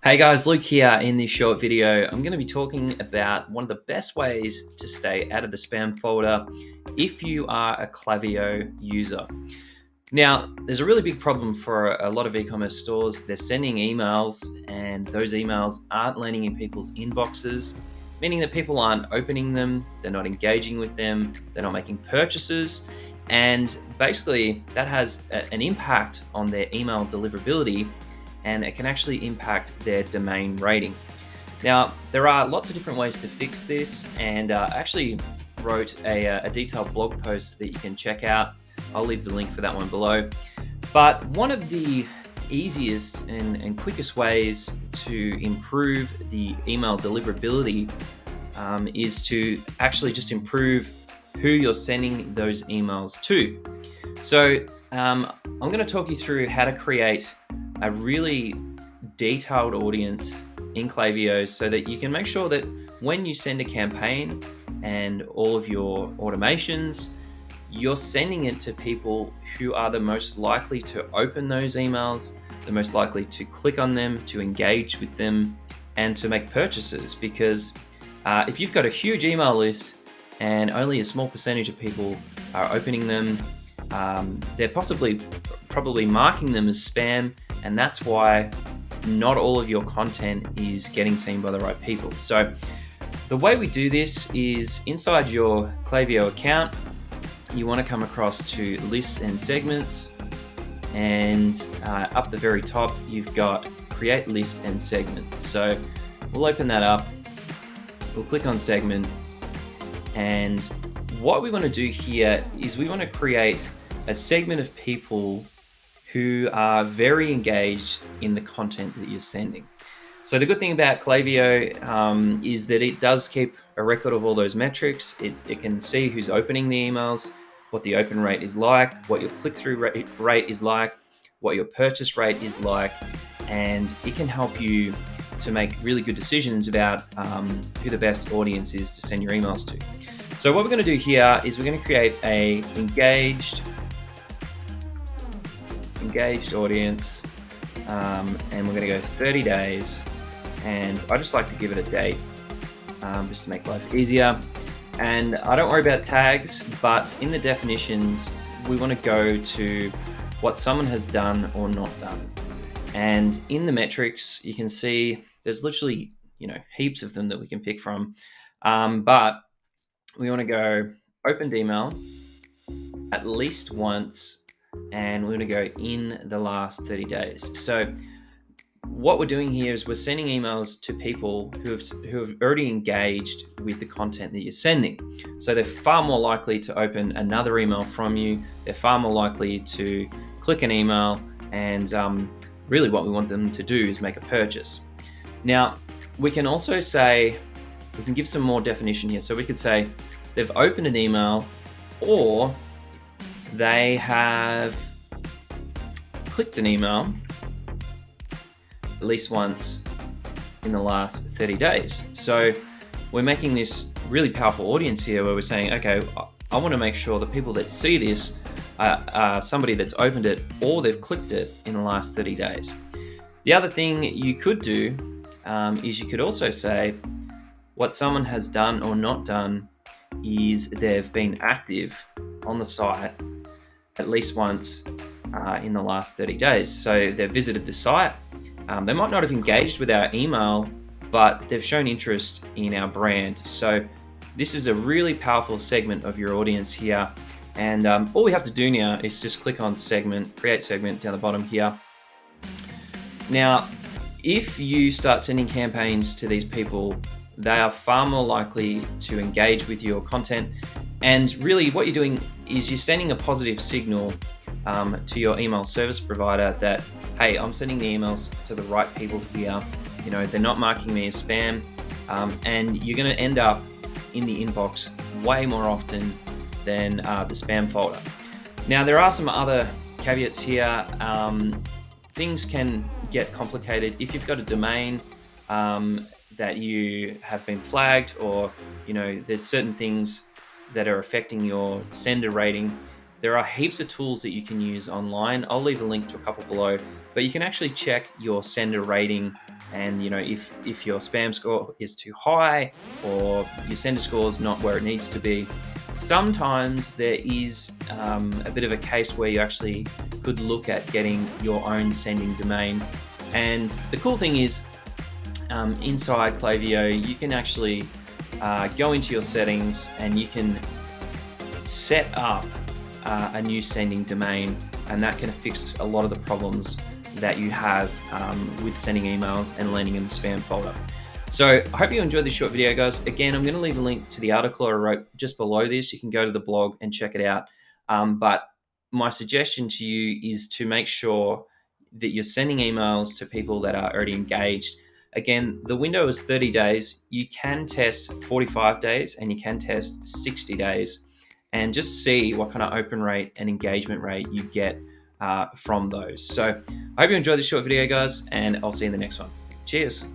Hey guys, Luke here. In this short video, I'm going to be talking about one of the best ways to stay out of the spam folder if you are a Klaviyo user. Now, there's a really big problem for a lot of e-commerce stores. They're sending emails and those emails aren't landing in people's inboxes, meaning that people aren't opening them, they're not engaging with them, they're not making purchases, and basically that has an impact on their email deliverability, and it can actually impact their domain rating. Now, there are lots of different ways to fix this, and I actually wrote a detailed blog post that you can check out. I'll leave the link for that one below. But one of the easiest and quickest ways to improve the email deliverability is to actually just improve who you're sending those emails to. So I'm going to talk you through how to create a really detailed audience in Klaviyo so that you can make sure that when you send a campaign and all of your automations, you're sending it to people who are the most likely to open those emails, the most likely to click on them, to engage with them, and to make purchases. Because if you've got a huge email list and only a small percentage of people are opening them, they're probably marking them as spam, and that's why not all of your content is getting seen by the right people. So the way we do this is inside your Klaviyo account, you want to come across to lists and segments, and up the very top you've got create list and segment. So we'll open that up, we'll click on segment, and what we want to do here is we want to create a segment of people who are very engaged in the content that you're sending. So the good thing about Klaviyo is that it does keep a record of all those metrics. It can see who's opening the emails, what the open rate is like, what your click-through rate is like, what your purchase rate is like, and it can help you to make really good decisions about who the best audience is to send your emails to. So what we're going to do here is we're going to create a engaged audience, and we're going to go 30 days, and I just like to give it a date just to make life easier. And I don't worry about tags, but in the definitions we want to go to what someone has done or not done. And in the metrics you can see there's literally heaps of them that we can pick from, but we want to go opened email at least once, and we're going to go in the last 30 days. So what we're doing here is we're sending emails to people who have already engaged with the content that you're sending. So they're far more likely to open another email from you. They're far more likely to click an email, and really what we want them to do is make a purchase. Now, we can also say, we can give some more definition here. So we could say they've opened an email, or they have clicked an email at least once in the last 30 days. So we're making this really powerful audience here where we're saying, okay, I want to make sure the people that see this are somebody that's opened it or they've clicked it in the last 30 days. The other thing you could do is you could also say what someone has done or not done is they've been active on the site at least once in the last 30 days. So they've visited the site. They might not have engaged with our email, but they've shown interest in our brand. So this is a really powerful segment of your audience here. And all we have to do now is just click on segment, create segment down the bottom here. Now, if you start sending campaigns to these people, they are far more likely to engage with your content. And really what you're doing is you're sending a positive signal to your email service provider that, hey, I'm sending the emails to the right people here. They're not marking me as spam, and you're going to end up in the inbox way more often than the spam folder. Now, there are some other caveats here. Things can get complicated if you've got a domain that you have been flagged, or there's certain things that are affecting your sender rating. There are heaps of tools that you can use online. I'll leave a link to a couple below, but you can actually check your sender rating And if your spam score is too high or your sender score is not where it needs to be, sometimes there is a bit of a case where you actually could look at getting your own sending domain. And the cool thing is, inside Klaviyo, you can actually go into your settings and you can set up a new sending domain, and that can fix a lot of the problems that you have with sending emails and landing in the spam folder. So I hope you enjoyed this short video, guys. Again, I'm going to leave a link to the article I wrote just below this. You can go to the blog and check it out. But my suggestion to you is to make sure that you're sending emails to people that are already engaged. Again, the window is 30 days. You can test 45 days and you can test 60 days and just see what kind of open rate and engagement rate you get from those. So I hope you enjoyed this short video, guys, and I'll see you in the next one. Cheers.